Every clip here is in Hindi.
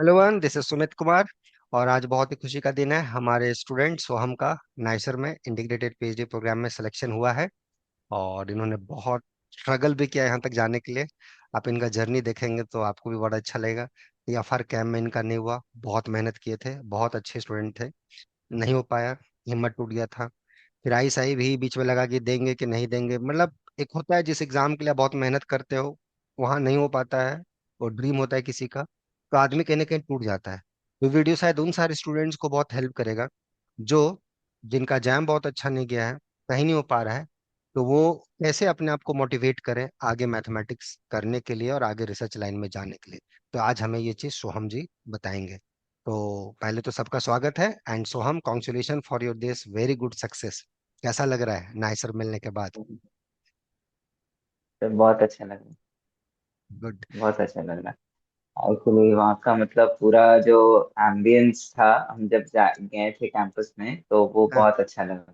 Hello one, this is Sumit Kumar. और आज बहुत ही खुशी का दिन है। हमारे स्टूडेंट सोहम का नाइसर में इंटीग्रेटेड पीएचडी प्रोग्राम में सिलेक्शन हुआ है। और इन्होंने बहुत स्ट्रगल भी किया यहाँ तक जाने के लिए। आप इनका जर्नी देखेंगे तो आपको भी बड़ा अच्छा लगेगा। TFR कैम्प में इनका नहीं हुआ, बहुत मेहनत किए थे, बहुत अच्छे स्टूडेंट थे, नहीं हो पाया, हिम्मत टूट गया था। फिर आई सही भी बीच में लगा कि देंगे कि नहीं देंगे, मतलब एक होता है जिस एग्जाम के लिए आप बहुत मेहनत करते हो, वहां नहीं हो पाता है, और ड्रीम होता है किसी का, तो आदमी कहीं ना कहीं टूट जाता है। तो वीडियो शायद उन सारे स्टूडेंट्स को बहुत हेल्प करेगा जो जिनका जैम बहुत अच्छा नहीं गया है, कहीं नहीं हो पा रहा है, तो वो कैसे अपने आप को मोटिवेट करें आगे मैथमेटिक्स करने के लिए और आगे रिसर्च लाइन में जाने के लिए। तो आज हमें ये चीज़ सोहम जी बताएंगे। तो पहले तो सबका स्वागत है, and Soham congratulation for your this very good success. कैसा लग रहा है नाइसर मिलने के बाद? तो बहुत अच्छा लगा। गुड। बहुत अच्छा लगा। एक्चुअली वहाँ का मतलब पूरा जो एम्बियंस था, हम जब गए थे कैंपस में तो वो हाँ, बहुत अच्छा लगा।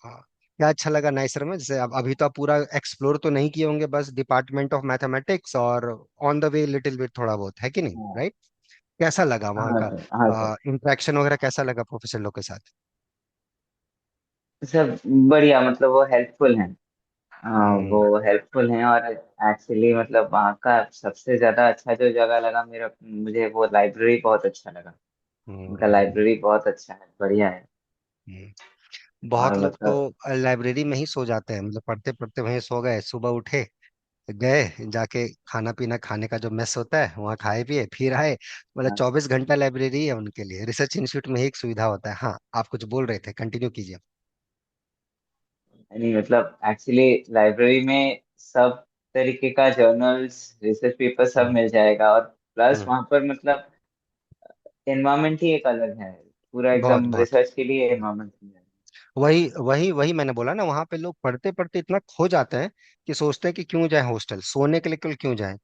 हाँ। क्या अच्छा लगा नाइसर में? जैसे अब अभी तो आप पूरा एक्सप्लोर तो नहीं किए होंगे, बस डिपार्टमेंट ऑफ मैथमेटिक्स और on the way little bit थोड़ा बहुत, है कि नहीं, हाँ। राइट? कैसा लगा वहाँ हाँ का? सर, हाँ सर। इंटरेक्शन वगैरह कैसा लगा प्रोफेसर लोग के साथ? सब बढ़िया, मतलब वो हेल्पफुल हैं। हाँ, हम्म, वो हेल्पफुल हैं। और एक्चुअली मतलब वहाँ का सबसे ज्यादा अच्छा जो जगह लगा मेरा, मुझे वो लाइब्रेरी बहुत अच्छा लगा। उनका हम्म, लाइब्रेरी बहुत अच्छा है, बढ़िया है। हम्म। और बहुत लोग तो मतलब लाइब्रेरी में ही सो जाते हैं, मतलब पढ़ते पढ़ते वहीं सो गए, सुबह उठे, गए जाके खाना पीना, खाने का जो मेस होता है वहाँ खाए पिए फिर आए। मतलब हाँ, 24 घंटा लाइब्रेरी है उनके लिए। रिसर्च इंस्टीट्यूट में एक सुविधा होता है। हाँ, आप कुछ बोल रहे थे, कंटिन्यू कीजिए। नहीं मतलब एक्चुअली लाइब्रेरी में सब तरीके का जर्नल्स, रिसर्च पेपर सब हम्म, मिल जाएगा। और प्लस हम्म। वहाँ पर मतलब एनवायरनमेंट ही एक अलग है। पूरा बहुत एकदम बहुत। रिसर्च के लिए एनवायरनमेंट है। वही वही वही मैंने बोला ना, वहां पे लोग पढ़ते पढ़ते इतना खो जाते हैं कि सोचते हैं कि क्यों जाए हॉस्टल, सोने के लिए क्यों जाए।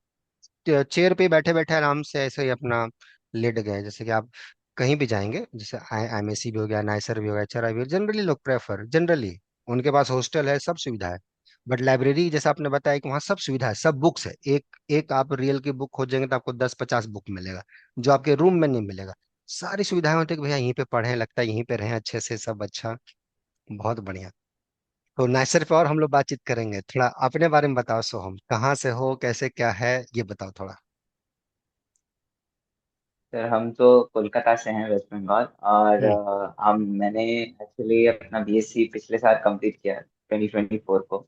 चेयर पे बैठे बैठे आराम से ऐसे ही अपना लेट गए। जैसे कि आप कहीं भी जाएंगे, जैसे MSc भी हो गया, नाइसर भी हो गया, HRI भी, जनरली लोग प्रेफर, जनरली उनके पास हॉस्टल है, सब सुविधा है। बट लाइब्रेरी जैसे आपने बताया कि वहाँ सब सुविधा है, सब बुक्स है। एक एक आप रियल की बुक खोजेंगे तो आपको 10-50 बुक मिलेगा, जो आपके रूम में नहीं मिलेगा। सारी सुविधाएं होती है कि भैया यहीं पे पढ़ें, लगता है यहीं पे रहें अच्छे से, सब अच्छा, बहुत बढ़िया। तो नाइसर पे और हम लोग बातचीत करेंगे। थोड़ा अपने बारे में बताओ सोहम, कहाँ से हो, कैसे क्या है, ये बताओ थोड़ा। सर हम तो कोलकाता से हैं, वेस्ट बंगाल। और हम्म, मैंने एक्चुअली अपना बीएससी पिछले साल कंप्लीट किया, 2024 को।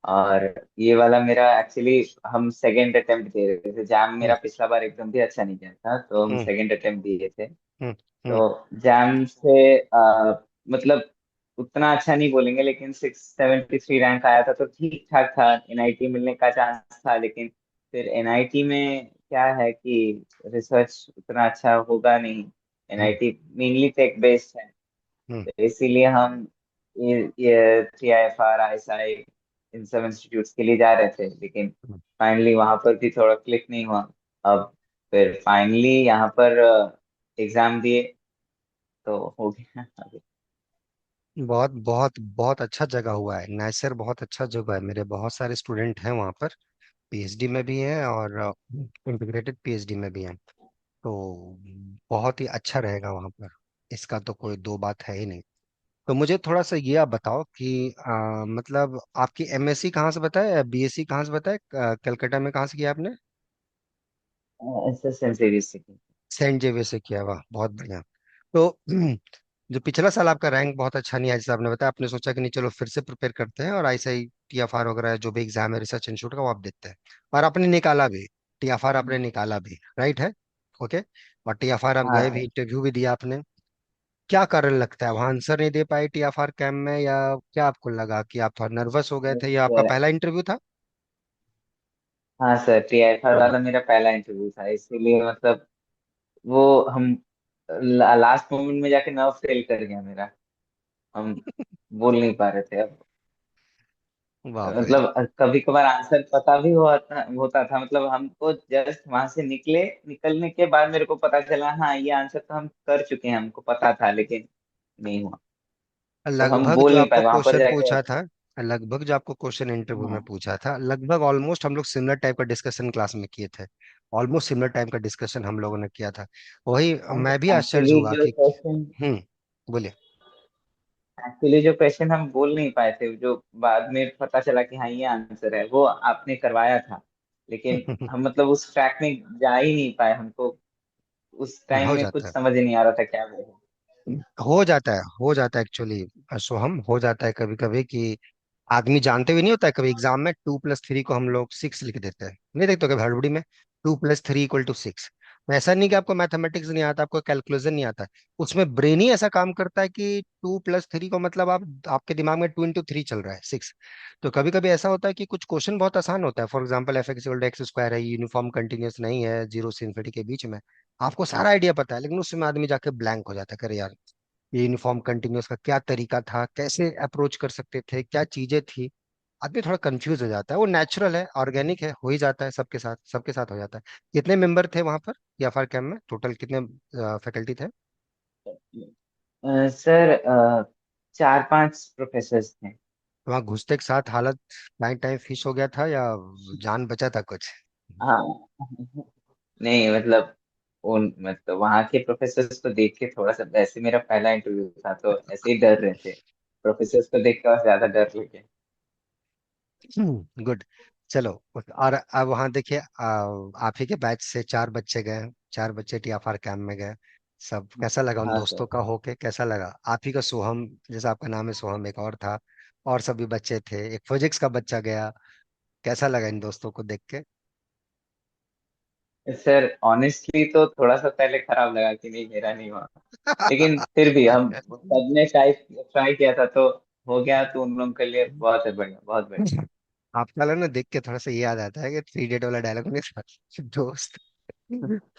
और ये वाला मेरा एक्चुअली, हम सेकेंड अटेम्प्ट दे रहे थे। जैम हम्म, मेरा पिछला बार एकदम भी अच्छा नहीं गया था, तो हम हम्म, सेकेंड अटेम्प्ट दिए थे। हम्म, हम्म, तो जैम से मतलब उतना अच्छा नहीं बोलेंगे, लेकिन 673 रैंक आया था, तो ठीक ठाक था। एनआईटी मिलने का चांस था, लेकिन फिर एनआईटी में क्या है कि रिसर्च उतना अच्छा होगा नहीं। हम्म, एनआईटी मेनली टेक बेस्ड है। हम्म, तो इसीलिए हम ये TIFR, ISI, इन सब इंस्टीट्यूट्स के लिए जा रहे थे, लेकिन हम्म। फाइनली वहां पर भी थोड़ा क्लिक नहीं हुआ। अब फिर फाइनली यहाँ पर एग्जाम दिए तो हो गया अभी। बहुत बहुत बहुत अच्छा जगह हुआ है नाइसर, बहुत अच्छा जगह है। मेरे बहुत सारे स्टूडेंट हैं वहाँ पर, PhD में भी हैं और इंटीग्रेटेड PhD में भी हैं। तो बहुत ही अच्छा रहेगा वहाँ पर, इसका तो कोई दो बात है ही नहीं। तो मुझे थोड़ा सा ये आप बताओ कि मतलब आपकी MSc कहाँ से बताया, BSc कहाँ से बताया, कलकत्ता में कहाँ से किया आपने? ऐसा सेंट जेवियर्स से की। सेंट जेवियर से किया, वाह बहुत बढ़िया। तो जो पिछला साल आपका रैंक बहुत अच्छा नहीं आया, जैसे आपने बताया, आपने सोचा कि नहीं चलो फिर से प्रिपेयर करते हैं और ऐसे TFR वगैरह जो भी एग्जाम है रिसर्च इंस्टीट्यूट का वो आप देते हैं। और आपने निकाला भी, TFR आपने निकाला भी, राइट है? ओके। और TFR आप हाँ गए भी, सर। इंटरव्यू भी दिया आपने। क्या कारण लगता है, वहां आंसर नहीं दे पाए TFR कैम्प में, या क्या आपको लगा कि आप थोड़ा नर्वस हो गए थे, या आपका सर, पहला इंटरव्यू था? हाँ सर, TIFR वाला मेरा पहला इंटरव्यू था, इसीलिए मतलब वो हम लास्ट मोमेंट में जाके नर्व फेल कर गया मेरा। हम बोल नहीं पा रहे थे अब। बाप रे। मतलब कभी कभार आंसर पता भी होता था, मतलब हमको जस्ट वहां से निकलने के बाद मेरे को पता चला, हाँ ये आंसर तो हम कर चुके हैं, हमको पता था, लेकिन नहीं हुआ। तो हम लगभग बोल जो नहीं आपको पाए वहां पर क्वेश्चन जाके। पूछा था, लगभग जो आपको क्वेश्चन इंटरव्यू में हाँ। पूछा था, लगभग ऑलमोस्ट हम लोग सिमिलर टाइप का डिस्कशन क्लास में किए थे। ऑलमोस्ट सिमिलर टाइप का डिस्कशन हम लोगों ने किया था। वही मैं भी आश्चर्य एक्चुअली हुआ जो कि क्वेश्चन बोलिए। एक्चुअली जो क्वेश्चन हम बोल नहीं पाए थे, जो बाद में पता चला कि हाँ ये आंसर है, वो आपने करवाया था। लेकिन हम मतलब उस ट्रैक में जा ही नहीं पाए, हमको उस टाइम हो में जाता कुछ है, समझ ही नहीं आ रहा था क्या बोले। हो जाता है एक्चुअली। सो हम हो जाता है कभी कभी कि आदमी जानते हुए नहीं होता है, कभी एग्जाम में 2+3 को हम लोग 6 लिख देते हैं, नहीं देखते हो कभी हड़बड़ी में 2+3 = 6। ऐसा नहीं कि आपको मैथमेटिक्स नहीं आता, आपको कैलकुलेशन नहीं आता, उसमें ब्रेन ही ऐसा काम करता है कि 2+3 को मतलब आप, आपके दिमाग में 2 × 3 चल रहा है 6। तो कभी कभी ऐसा होता है कि कुछ क्वेश्चन बहुत आसान होता है, फॉर एग्जाम्पल f(x)(x)² है, ये यूनिफॉर्म कंटिन्यूअस नहीं है, 0 से इन्फिनिटी के बीच में। आपको सारा आइडिया पता है, लेकिन उसमें आदमी जाके ब्लैंक हो जाता है, करे यार ये यूनिफॉर्म कंटिन्यूअस का क्या तरीका था, कैसे अप्रोच कर सकते थे, क्या चीजें थी। आदमी थोड़ा कंफ्यूज हो जाता है, वो नेचुरल है, ऑर्गेनिक है, हो ही जाता है, सबके साथ हो जाता है। कितने मेंबर थे वहां पर या फार कैम्प में, टोटल कितने फैकल्टी थे? सर 4-5 प्रोफेसर थे। वहां घुसते के साथ हालत टाइम टाइम फिश हो गया था या जान बचा था कुछ? हाँ। नहीं मतलब उन मतलब वहाँ के प्रोफेसर्स को देख के थोड़ा सा, वैसे मेरा पहला इंटरव्यू था तो ऐसे ही डर रहे थे। प्रोफेसर्स को देख के और ज्यादा डर लगे। गुड। चलो और अब वहां देखिए, आप ही के बैच से 4 बच्चे गए, 4 बच्चे टीएफआर कैंप में गए। सब कैसा लगा उन हाँ दोस्तों सर। का होके, कैसा लगा आप ही का सोहम, जैसा आपका नाम है सोहम, एक और था, और सभी बच्चे थे, एक फिजिक्स का बच्चा गया। कैसा लगा इन दोस्तों को देख के? सर ऑनेस्टली तो थोड़ा सा पहले खराब लगा कि नहीं मेरा नहीं हुआ, लेकिन फिर भी हम सबने ट्राई ट्राई किया था तो हो गया, तो उन लोगों के लिए बहुत है, बढ़िया, बहुत बढ़िया। आपका ना देख के थोड़ा सा ये याद आता है कि 3 डेट वाला डायलॉग नहीं था, दोस्त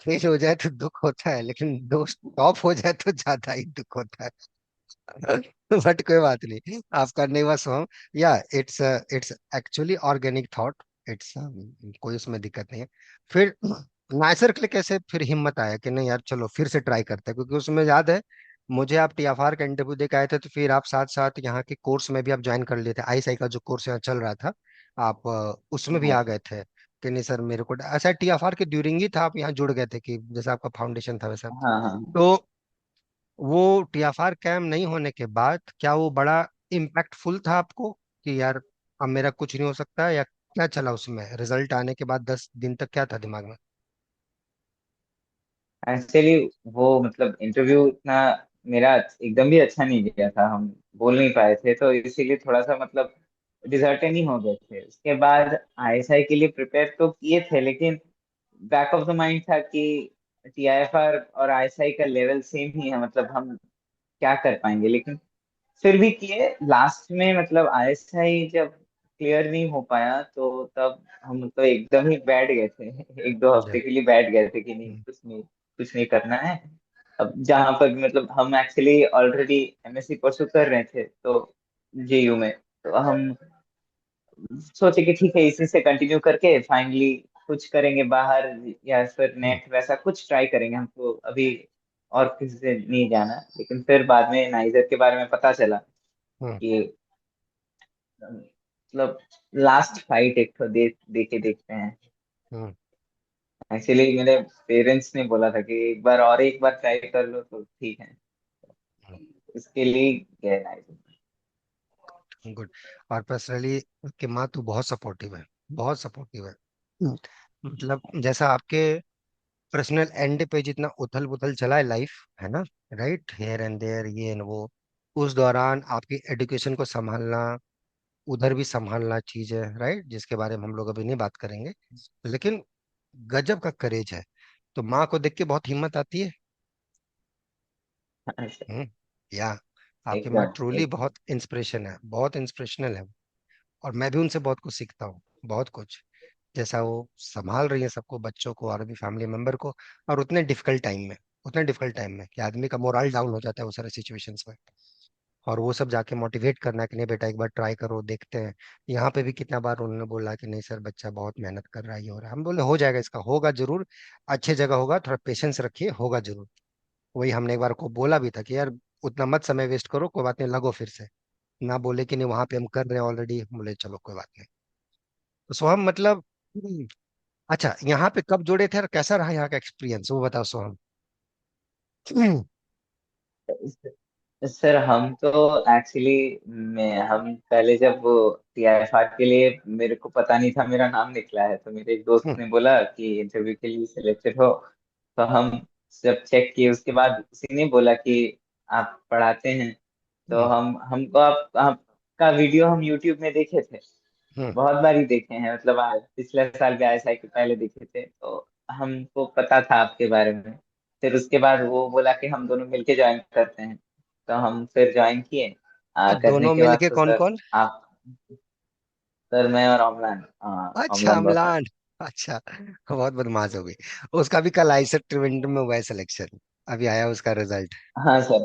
फेल हो जाए तो दुख होता है, लेकिन दोस्त टॉप हो जाए तो ज्यादा ही दुख होता है। बट कोई बात नहीं, आप करने बस हो। या it's actually organic thought. It's कोई उसमें दिक्कत नहीं है। फिर नाइसर के लिए कैसे फिर हिम्मत आया कि नहीं यार चलो फिर से ट्राई करते हैं, क्योंकि उसमें याद है मुझे, आप टीएफआर का इंटरव्यू दे के आए थे, तो फिर आप साथ साथ यहाँ के कोर्स में भी आप ज्वाइन कर लिए थे, आईएसआई का जो कोर्स यहाँ चल रहा था, आप उसमें भी हाँ आ सर। गए थे कि नहीं सर मेरे को ऐसा टीएफआर के ड्यूरिंग ही था, आप यहाँ जुड़ गए थे कि जैसा आपका फाउंडेशन था वैसा। हाँ हाँ। तो वो टीएफआर कैम नहीं होने के बाद क्या वो बड़ा इम्पैक्टफुल था आपको कि यार अब मेरा कुछ नहीं हो सकता, या क्या चला उसमें रिजल्ट आने के बाद 10 दिन तक क्या था दिमाग में? एक्चुअली वो मतलब इंटरव्यू इतना मेरा एकदम भी अच्छा नहीं गया था, हम बोल नहीं पाए थे, तो इसीलिए थोड़ा सा मतलब डिसर्टेन ही हो गए थे। उसके बाद आईएसआई के लिए प्रिपेयर तो किए थे, लेकिन बैक ऑफ द माइंड था कि टीआईएफआर और आईएसआई का लेवल सेम ही है, मतलब हम क्या कर पाएंगे। लेकिन फिर भी किए लास्ट में, मतलब आईएसआई जब क्लियर नहीं हो पाया तो तब हम तो एकदम ही बैठ गए थे। 1-2 हफ्ते जी। के लिए बैठ गए थे कि नहीं, हम्म, कुछ नहीं करना है। अब जहां पर मतलब हम एक्चुअली ऑलरेडी एमएससी परसू कर रहे थे तो जेयू में, तो हम सोचे कि ठीक है इसी से कंटिन्यू करके फाइनली कुछ करेंगे बाहर, या फिर हम्म, नेट वैसा कुछ ट्राई करेंगे, हमको अभी और किसी से नहीं जाना। लेकिन फिर बाद में नाइजर के बारे में पता चला हम्म, कि मतलब लास्ट फाइट एक तो दे दे के देखते हैं। हम्म, एक्चुअली मेरे पेरेंट्स ने बोला था कि एक बार ट्राई कर लो तो ठीक है, इसके लिए गए नाइजर। गुड। और पर्सनली कि माँ तू बहुत सपोर्टिव है, बहुत सपोर्टिव है। मतलब जैसा आपके पर्सनल एंड पे जितना उथल पुथल चला है लाइफ, है ना, राइट, हेयर एंड देयर, ये एंड वो, उस दौरान आपकी एजुकेशन को संभालना, उधर भी संभालना चीज है, राइट, जिसके बारे में हम लोग अभी नहीं बात करेंगे, लेकिन गजब का करेज है। तो माँ को देख के बहुत हिम्मत आती है। हम्म। या आपकी माँ एकदम ट्रूली एकदम। बहुत इंस्पिरेशन है, बहुत इंस्पिरेशनल है। और मैं भी उनसे बहुत कुछ सीखता हूँ, बहुत कुछ, जैसा वो संभाल रही है सबको, बच्चों को और भी फैमिली मेंबर को, और उतने डिफिकल्ट टाइम में कि आदमी का मोरल डाउन हो जाता है वो सारे सिचुएशंस में, और वो सब जाके मोटिवेट करना कि नहीं बेटा एक बार ट्राई करो देखते हैं। यहाँ पे भी कितना बार उन्होंने बोला कि नहीं सर बच्चा बहुत मेहनत कर रहा है, ये हो रहा है, हम बोले हो जाएगा, इसका होगा जरूर, अच्छे जगह होगा, थोड़ा पेशेंस रखिए, होगा जरूर। वही हमने एक बार को बोला भी था कि यार उतना मत समय वेस्ट करो, कोई बात नहीं, लगो फिर से। ना बोले कि नहीं वहां पे हम कर रहे हैं ऑलरेडी, बोले चलो कोई बात नहीं। तो सोहम मतलब अच्छा यहाँ पे कब जुड़े थे और कैसा रहा यहाँ का एक्सपीरियंस वो बताओ सोहम। सर हम तो एक्चुअली, मैं हम पहले जब वो टीआईएफआर के लिए, मेरे को पता नहीं था मेरा नाम निकला है, तो मेरे एक दोस्त ने बोला कि इंटरव्यू के लिए सिलेक्टेड हो। तो हम जब चेक किए उसके बाद उसी ने बोला कि आप पढ़ाते हैं। तो हमको आपका वीडियो हम यूट्यूब में देखे थे, बहुत बार ही देखे हैं, मतलब पिछले साल भी आईएसआई के पहले देखे थे, तो हमको पता था आपके बारे में। फिर उसके बाद वो बोला कि हम दोनों मिलके ज्वाइन करते हैं, तो हम फिर ज्वाइन किए। करने दोनों के बाद मिलके तो कौन सर कौन? आप, सर मैं और ऑमलान, अच्छा ऑमलान बफर। अमलान। अच्छा बहुत बदमाश हो गई। उसका भी कल आइसर ट्रिवेंड्रम में हुआ है सिलेक्शन, अभी आया उसका रिजल्ट। हाँ सर।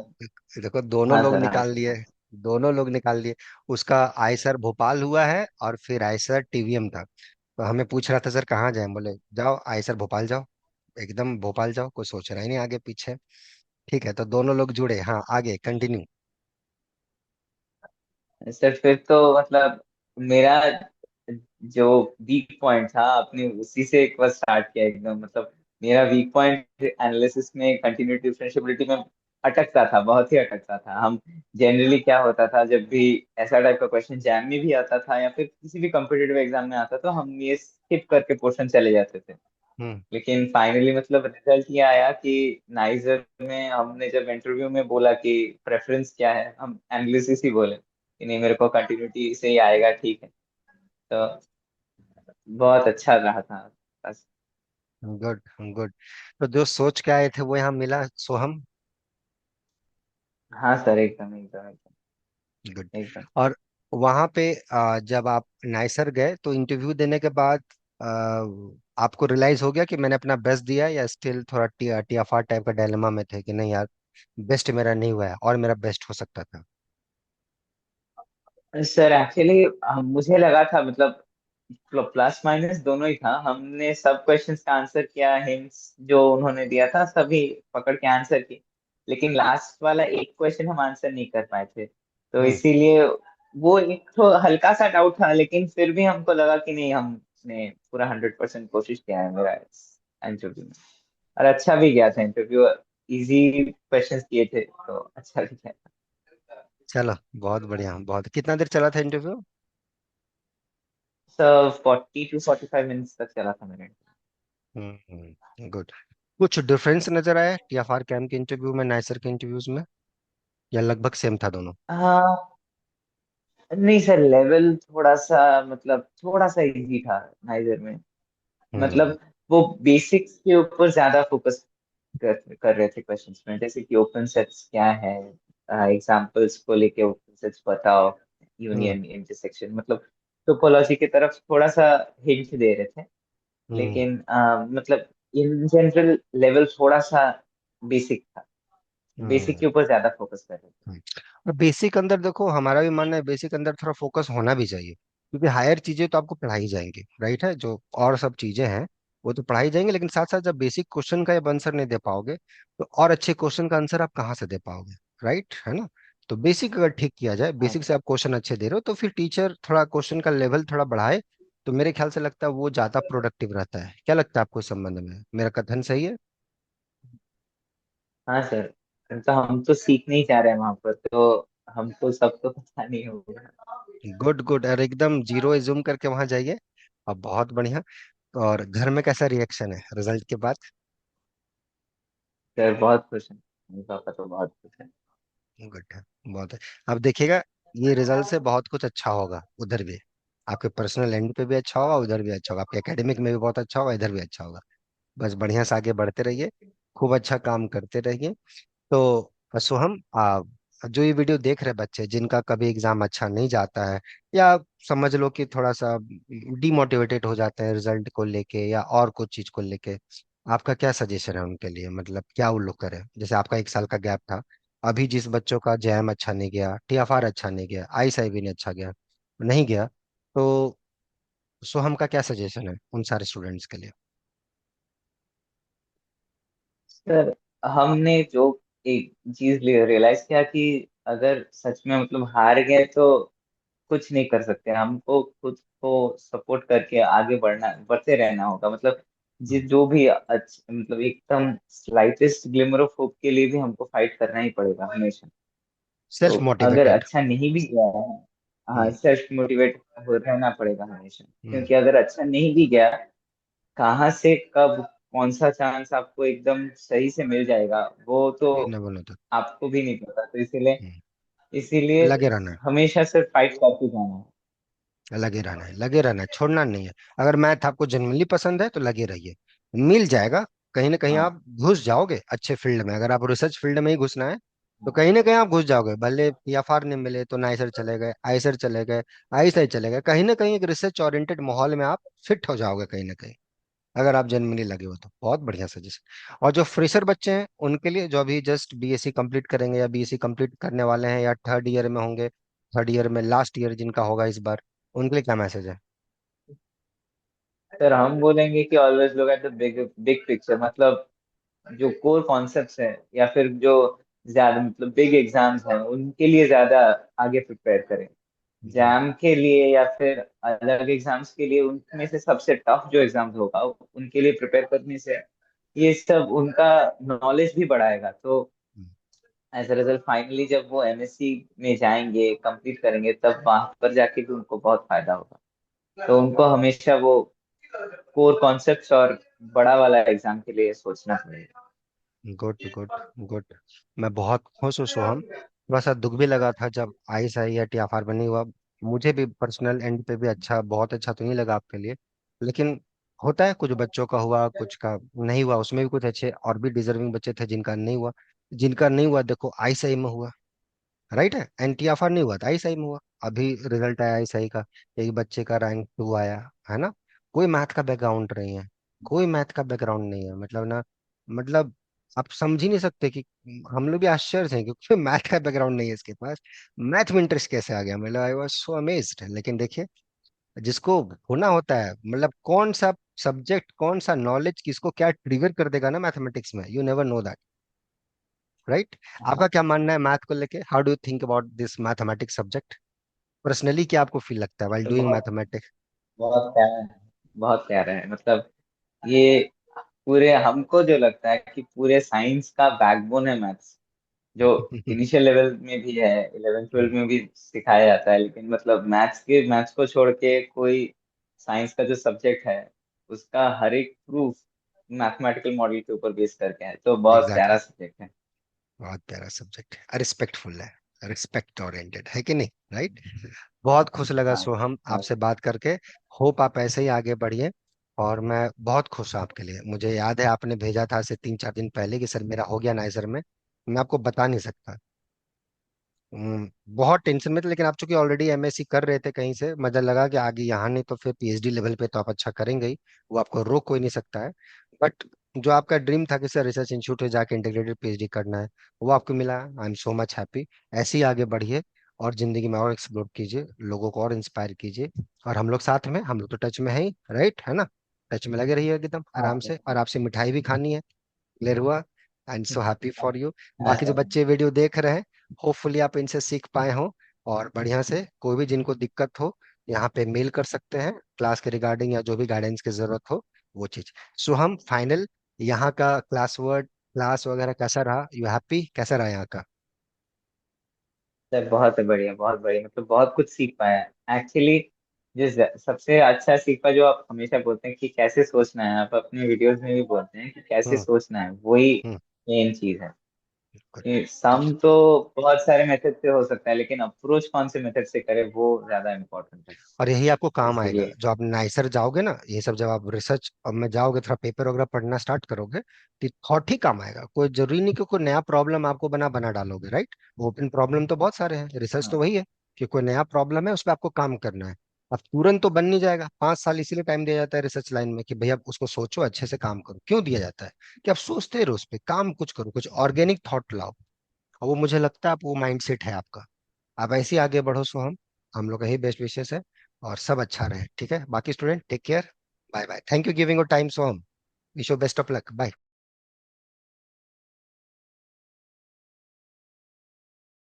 देखो दोनों हाँ लोग सर। हाँ निकाल लिए, सर। दोनों लोग निकाल लिए। उसका आइसर भोपाल हुआ है और फिर आइसर टीवीएम था। तो हमें पूछ रहा था सर कहाँ जाए, बोले जाओ आइसर भोपाल जाओ, एकदम भोपाल जाओ, कोई सोच रहा ही नहीं आगे पीछे। ठीक है तो दोनों लोग जुड़े, हाँ आगे कंटिन्यू। सर फिर तो मतलब मेरा जो वीक पॉइंट था आपने उसी से एक बार स्टार्ट किया एकदम, मतलब मेरा वीक पॉइंट एनालिसिस में कंटिन्यूटी डिफरेंशियबिलिटी में अटकता था, बहुत ही अटकता था। हम जनरली क्या होता था, जब भी ऐसा टाइप का क्वेश्चन जैम में भी आता था या फिर किसी भी कम्पिटेटिव एग्जाम में आता, तो हम ये स्किप करके पोर्शन चले जाते थे। हम्म। लेकिन फाइनली मतलब रिजल्ट ये आया कि नाइजर में हमने जब इंटरव्यू में बोला कि प्रेफरेंस क्या है, हम एनालिसिस ही बोले कि नहीं मेरे को कंटिन्यूटी से ही आएगा, ठीक है। तो बहुत अच्छा रहा था बस। Good good. तो जो सोच के आए थे वो यहाँ मिला सोहम। हाँ सर, एकदम एकदम एकदम गुड। एकदम। और वहां पे जब आप नाइसर गए तो इंटरव्यू देने के बाद आ, आपको रियलाइज हो गया कि मैंने अपना बेस्ट दिया, या स्टिल थोड़ा टीएफआर टाइप का डायलेमा में थे कि नहीं यार बेस्ट मेरा नहीं हुआ है और मेरा बेस्ट हो सकता था? सर एक्चुअली मुझे लगा था, मतलब प्लस माइनस दोनों ही था। हमने सब क्वेश्चंस का आंसर किया, हिंट्स जो उन्होंने दिया था सभी पकड़ के आंसर की। लेकिन लास्ट वाला एक क्वेश्चन हम आंसर नहीं कर पाए थे, तो हम्म। इसीलिए वो एक तो हल्का सा डाउट था। लेकिन फिर भी हमको लगा कि नहीं, हमने पूरा 100% कोशिश किया है मेरा इंटरव्यू में। और अच्छा भी गया था इंटरव्यू, इजी क्वेश्चंस किए थे तो अच्छा भी गया। चलो बहुत बढ़िया, बहुत कितना देर चला था इंटरव्यू? सर 40 to 45 मिनट्स तक चला था मेरा गुड। कुछ डिफरेंस नजर आया टीएफआर कैम के इंटरव्यू में नाइसर के इंटरव्यूज में, या लगभग सेम था दोनों? इंटरव्यू। नहीं सर, लेवल थोड़ा सा, मतलब थोड़ा सा इजी था नाइजर में। हम्म। मतलब वो बेसिक्स के ऊपर ज्यादा फोकस कर रहे थे क्वेश्चंस में, जैसे कि ओपन सेट्स क्या है, एग्जांपल्स को लेके ओपन सेट्स बताओ, हम्म। यूनियन इंटरसेक्शन, मतलब टोपोलॉजी की तरफ थोड़ा सा हिंट दे रहे थे। हम्म। लेकिन मतलब इन जनरल लेवल थोड़ा सा बेसिक था, बेसिक हम्म। के ऊपर ज्यादा फोकस कर रहे थे। हम्म। और बेसिक अंदर देखो हमारा भी मानना है बेसिक अंदर थोड़ा फोकस होना भी चाहिए, क्योंकि हायर चीजें तो आपको पढ़ाई जाएंगी, राइट है, जो और सब चीजें हैं वो तो पढ़ाई जाएंगे, लेकिन साथ साथ जब बेसिक क्वेश्चन का जब आंसर नहीं दे पाओगे तो और अच्छे क्वेश्चन का आंसर आप कहाँ से दे पाओगे? राइट है ना? तो बेसिक अगर ठीक किया जाए, हाँ बेसिक से आप क्वेश्चन अच्छे दे रहे हो तो फिर टीचर थोड़ा क्वेश्चन का लेवल थोड़ा बढ़ाए, तो मेरे ख्याल से लगता है वो ज्यादा प्रोडक्टिव रहता है। क्या लगता है आपको इस संबंध में, मेरा कथन सही है? हाँ सर। तो हम तो सीखने ही जा रहे हैं वहां पर, तो हमको सब तो पता नहीं होगा। गुड गुड, और एकदम जीरो एज्यूम करके वहां जाइए। अब बहुत बढ़िया। और घर में कैसा रिएक्शन है रिजल्ट के बाद? सर बहुत खुश हैं, मम्मी पापा तो बहुत खुश हैं। गुड है, बहुत है। अब देखिएगा ये रिजल्ट से बहुत कुछ अच्छा होगा उधर भी, आपके पर्सनल एंड पे भी अच्छा होगा, उधर भी अच्छा होगा, आपके एकेडमिक में भी बहुत अच्छा होगा, इधर भी अच्छा होगा। बस बढ़िया से आगे बढ़ते रहिए, खूब अच्छा काम करते रहिए। तो सोहम जो ये वीडियो देख रहे बच्चे जिनका कभी एग्जाम अच्छा नहीं जाता है, या समझ लो कि थोड़ा सा डिमोटिवेटेड हो जाते हैं रिजल्ट को लेके या और कुछ चीज को लेके, आपका क्या सजेशन है उनके लिए, मतलब क्या वो लोग करें? जैसे आपका एक साल का गैप था, अभी जिस बच्चों का जैम अच्छा नहीं गया, टीएफआर अच्छा नहीं गया, आईएसआईबी नहीं अच्छा गया, नहीं गया, तो सोहम का क्या सजेशन है उन सारे स्टूडेंट्स के लिए? सर हमने जो एक चीज रियलाइज किया कि अगर सच में मतलब हार गए तो कुछ नहीं कर सकते, हमको खुद को सपोर्ट करके आगे बढ़ते रहना होगा। मतलब जो भी मतलब एकदम स्लाइटेस्ट ग्लिमर ऑफ होप के लिए भी हमको फाइट करना ही पड़ेगा हमेशा। तो सेल्फ अगर मोटिवेटेड। अच्छा नहीं भी गया है, हाँ सेल्फ मोटिवेट हो रहना पड़ेगा हमेशा, क्योंकि अगर अच्छा नहीं भी गया, कहाँ से कब कौन सा चांस आपको एकदम सही से मिल जाएगा वो तो न बोलो तो। आपको भी नहीं पता। तो इसीलिए हम्म, इसीलिए लगे रहना है। हमेशा सिर्फ फाइट करते जाना है। लगे रहना है, लगे रहना है, छोड़ना नहीं है। अगर मैथ आपको जेन्युइनली पसंद है तो लगे रहिए, मिल जाएगा। कहीं ना कहीं हाँ आप घुस जाओगे अच्छे फील्ड में। अगर आप रिसर्च फील्ड में ही घुसना है तो कहीं ना कहीं आप घुस जाओगे। भले पीएफआर नहीं मिले तो नाइसर चले गए, आईसर चले गए, आईएसआई चले गए, कहीं ना कहीं एक रिसर्च ओरिएंटेड माहौल में आप फिट हो जाओगे कहीं ना कहीं। अगर आप जेन्युइनली लगे हो तो बहुत बढ़िया सजेशन। और जो फ्रेशर बच्चे हैं उनके लिए, जो अभी जस्ट बीएससी कंप्लीट करेंगे या बीएससी कंप्लीट करने वाले हैं या थर्ड ईयर में होंगे, थर्ड ईयर में लास्ट ईयर जिनका होगा इस बार, उनके लिए क्या मैसेज है? सर, हम बोलेंगे कि always look at the big big picture. मतलब जो कोर कॉन्सेप्ट्स हैं या फिर जो ज्यादा मतलब बिग एग्जाम्स हैं उनके लिए ज्यादा आगे प्रिपेयर करें। हम्म, जैम के लिए या फिर अलग एग्जाम्स के लिए उनमें से सबसे टफ जो एग्जाम्स होगा उनके लिए प्रिपेयर करने से ये सब उनका नॉलेज भी बढ़ाएगा। तो एज अ रिजल्ट फाइनली जब वो एमएससी में जाएंगे, कंप्लीट करेंगे, तब वहां पर जाके भी उनको बहुत फायदा होगा। तो उनको हमेशा वो कोर कॉन्सेप्ट्स और बड़ा वाला एग्जाम के लिए सोचना पड़ेगा। Good good good. मैं बहुत खुश हूँ सोहम। थोड़ा सा दुख भी लगा था जब आइस आई या टीआफआर बनी हुआ। मुझे भी पर्सनल एंड पे भी अच्छा, बहुत अच्छा तो नहीं लगा आपके लिए। लेकिन होता है, कुछ बच्चों का हुआ, कुछ का नहीं हुआ। उसमें भी कुछ अच्छे और भी डिजर्विंग बच्चे थे जिनका नहीं हुआ। जिनका नहीं हुआ देखो आइस आई में हुआ, राइट है। एनटीआफआर नहीं हुआ था, आई सही में हुआ। अभी रिजल्ट आया आई सही का, एक बच्चे का रैंक 2 आया, है ना। कोई मैथ का बैकग्राउंड नहीं है, कोई मैथ का बैकग्राउंड नहीं है, मतलब ना, मतलब आप समझ ही नहीं सकते कि हम लोग भी आश्चर्य हैं क्योंकि मैथ का बैकग्राउंड नहीं है इसके पास। मैथ में इंटरेस्ट कैसे आ गया, मतलब आई वाज सो अमेज्ड। लेकिन देखिए, जिसको होना होता है, मतलब कौन सा सब्जेक्ट, कौन सा नॉलेज किसको क्या ट्रिगर कर देगा ना मैथमेटिक्स में, you never know that, right. आपका हाँ, क्या मानना है मैथ को लेके? How do you think about this mathematics subject? Personally क्या आपको फील लगता है वाइल तो डूइंग बहुत मैथमेटिक्स? बहुत प्यारा है, बहुत प्यारा है। मतलब ये पूरे हमको जो लगता है कि पूरे साइंस का बैकबोन है मैथ्स। जो इनिशियल लेवल में भी है, 11th 12th में भी सिखाया जाता है, लेकिन मतलब मैथ्स को छोड़ के कोई साइंस का जो सब्जेक्ट है उसका हर एक प्रूफ मैथमेटिकल मॉडल के ऊपर बेस करके है। तो बहुत प्यारा एग्जैक्टली, सब्जेक्ट है। बहुत प्यारा सब्जेक्ट है, रिस्पेक्टफुल है, रिस्पेक्ट ओरिएंटेड है कि नहीं, राइट। बहुत खुश लगा हाँ सोहम हाँ आपसे बात करके। होप आप ऐसे ही आगे बढ़िए। और मैं बहुत खुश हूँ आपके लिए। मुझे याद है आपने भेजा था ऐसे 3 4 दिन पहले कि सर मेरा हो गया नाइजर में। मैं आपको बता नहीं सकता। बहुत टेंशन में थे, लेकिन आप चूंकि ऑलरेडी एमएससी कर रहे थे कहीं से, मुझे लगा कि आगे यहाँ नहीं तो फिर पीएचडी लेवल पे तो आप अच्छा करेंगे ही। वो आपको रोक कोई नहीं सकता है। बट जो आपका ड्रीम था कि सर रिसर्च इंस्टीट्यूट में जाके इंटीग्रेटेड पीएचडी करना है, वो आपको मिला। I am so much happy. ऐसे ही आगे बढ़िए और जिंदगी में और एक्सप्लोर कीजिए, लोगों को और इंस्पायर कीजिए। और हम लोग साथ में, हम लोग तो टच में है ही, राइट है ना। टच में लगे रहिए एकदम हाँ आराम सर। से। और आपसे मिठाई भी खानी है, क्लियर हुआ। I am so happy for you. हाँ बाकी जो सर। बच्चे वीडियो देख रहे हैं, होपफुली आप इनसे सीख पाए हो। और बढ़िया से कोई भी जिनको दिक्कत हो, यहाँ पे मेल कर सकते हैं क्लास के रिगार्डिंग या जो भी गाइडेंस की जरूरत हो वो चीज। सो हम फाइनल, यहाँ का क्लास वगैरह कैसा रहा? You happy? कैसा रहा यहाँ का? सर बहुत बढ़िया, बहुत बढ़िया। मतलब बहुत कुछ सीख पाया एक्चुअली। जिस सबसे अच्छा सीख पाया, जो आप हमेशा बोलते हैं कि कैसे सोचना है, आप अपने वीडियोस में भी बोलते हैं कि कैसे हम्म सोचना है, वही हम्म। मेन चीज है। गुड। ये सम तो बहुत सारे मेथड से हो सकता है, लेकिन अप्रोच कौन से मेथड से करें वो ज्यादा इम्पोर्टेंट है। और यही आपको काम आएगा इसीलिए जो आप नाइसर जाओगे ना, ये सब जब आप रिसर्च में जाओगे, थोड़ा पेपर वगैरह पढ़ना स्टार्ट करोगे, तो थॉट ही काम आएगा। कोई जरूरी नहीं कि कोई नया प्रॉब्लम आपको बना बना डालोगे, राइट। ओपन प्रॉब्लम तो बहुत सारे हैं, रिसर्च तो हाँ वही है कि कोई नया प्रॉब्लम है उस पर आपको काम करना है। अब तुरंत तो बन नहीं जाएगा, 5 साल इसीलिए टाइम दिया जाता है रिसर्च लाइन में कि भैया उसको सोचो, अच्छे से काम करो। क्यों दिया जाता है? कि आप सोचते रहो उस पर, काम कुछ करो, कुछ ऑर्गेनिक थॉट लाओ। और वो मुझे लगता है आप, वो माइंड सेट है आपका। आप ऐसे ही आगे बढ़ो सोहम। हम लोग का ही बेस्ट विशेष है। और सब अच्छा रहे, ठीक है। बाकी student take care. Bye bye. Thank you giving your time Soham. Wish you best of luck. Bye.